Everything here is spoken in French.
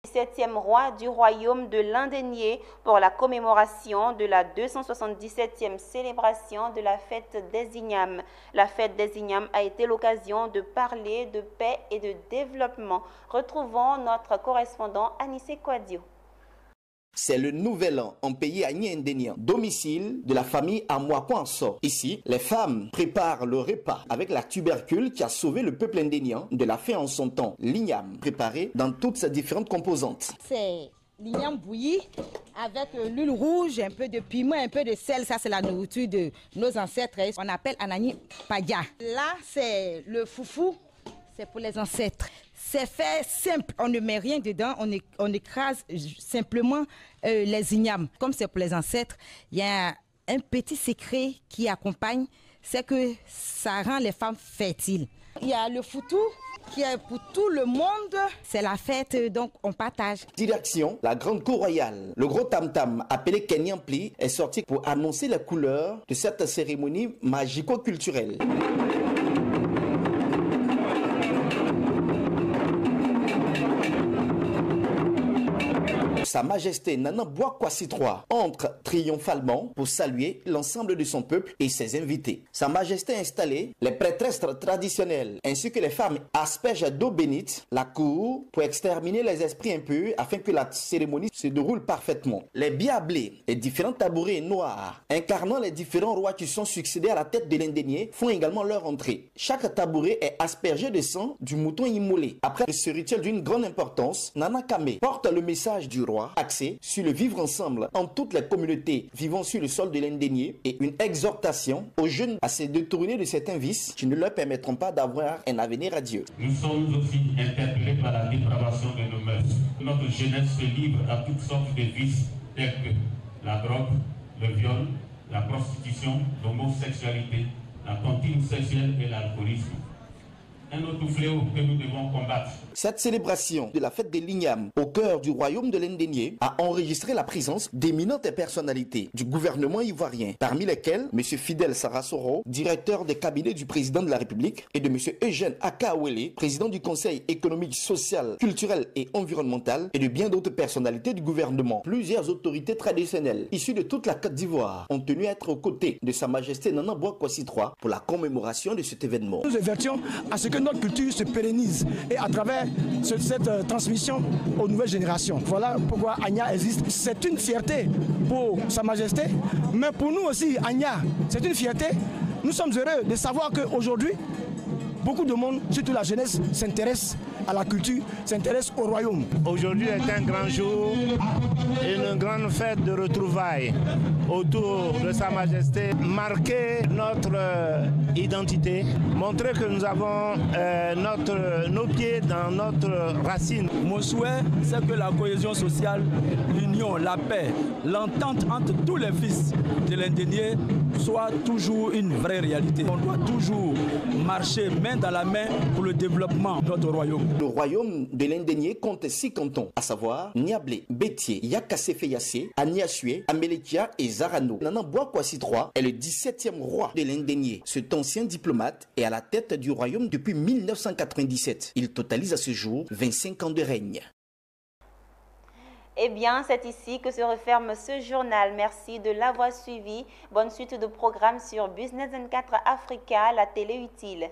17e roi du royaume de l'Indénié pour la commémoration de la 277e célébration de la fête des Ignames. La fête des Ignames a été l'occasion de parler de paix et de développement. Retrouvons notre correspondant Anissé Kouadio. C'est le nouvel an en pays Agny-Indénian, domicile de la famille Amouakouanso. Ici, les femmes préparent le repas avec la tubercule qui a sauvé le peuple indénian de la faim en son temps. L'igname, préparé dans toutes ses différentes composantes. C'est l'igname bouilli avec l'huile rouge, un peu de piment, un peu de sel. Ça, c'est la nourriture de nos ancêtres. On appelle Anani Padia. Là, c'est le foufou. C'est pour les ancêtres. C'est fait simple, on ne met rien dedans, on écrase simplement les ignames. Comme c'est pour les ancêtres, il y a un petit secret qui accompagne, c'est que ça rend les femmes fertiles. Il y a le foutou qui est pour tout le monde, c'est la fête, donc on partage. Direction, la grande cour royale. Le gros tam-tam, appelé Kenyampli, est sorti pour annoncer la couleur de cette cérémonie magico-culturelle. Sa Majesté Nana Bouakwasi III entre triomphalement pour saluer l'ensemble de son peuple et ses invités. Sa Majesté a installé les prêtresses traditionnelles ainsi que les femmes aspergent d'eau bénite la cour pour exterminer les esprits impurs afin que la cérémonie se déroule parfaitement. Les biablés, les différents tabourets noirs incarnant les différents rois qui sont succédés à la tête de l'Indénié font également leur entrée. Chaque tabouret est aspergé de sang du mouton immolé. Après ce rituel d'une grande importance, Nana Kame porte le message du roi axé sur le vivre ensemble en toutes les communautés vivant sur le sol de l'Indénié et une exhortation aux jeunes à se détourner de certains vices qui ne leur permettront pas d'avoir un avenir à Dieu. Nous sommes aussi interpellés par la dépravation de nos mœurs. Notre jeunesse se livre à toutes sortes de vices tels que la drogue, le viol, la prostitution, l'homosexualité, la tontine sexuelle et l'alcoolisme. Un autre fléau que nous devons combattre. Cette célébration de la fête des Lignames au cœur du royaume de l'Indénié a enregistré la présence d'éminentes personnalités du gouvernement ivoirien, parmi lesquelles M. Fidel Sarasoro, directeur des cabinets du président de la République, et de M. Eugène Akawele, président du Conseil économique, social, culturel et environnemental, et de bien d'autres personnalités du gouvernement. Plusieurs autorités traditionnelles issues de toute la Côte d'Ivoire ont tenu à être aux côtés de Sa Majesté Nana Bouakwasi III pour la commémoration de cet événement. Nous avertions à ce que notre culture se pérennise et à travers cette transmission aux nouvelles générations. Voilà pourquoi Agna existe. C'est une fierté pour Sa Majesté, mais pour nous aussi, Agna, c'est une fierté. Nous sommes heureux de savoir qu'aujourd'hui, beaucoup de monde, surtout la jeunesse, s'intéresse à la culture, s'intéresse au royaume. Aujourd'hui est un grand jour, une grande fête de retrouvailles autour de Sa Majesté. Marquer notre identité, montrer que nous avons nos pieds dans notre racine. Mon souhait, c'est que la cohésion sociale, l'union, la paix, l'entente entre tous les fils de l'Indénié soit toujours une vraie réalité. On doit toujours marcher main dans la main pour le développement de notre royaume. Le royaume de l'Indénié compte 6 cantons, à savoir Niablé, Bétié, Yakassé-Feyassé, Aniassué, Amélékia et Zarano. Nana Bouakwasi III est le 17e roi de l'Indénié. Cet ancien diplomate est à la tête du royaume depuis 1997. Il totalise à ce jour 25 ans de règne. Eh bien, c'est ici que se referme ce journal. Merci de l'avoir suivi. Bonne suite de programmes sur Business 24 Africa, la télé utile.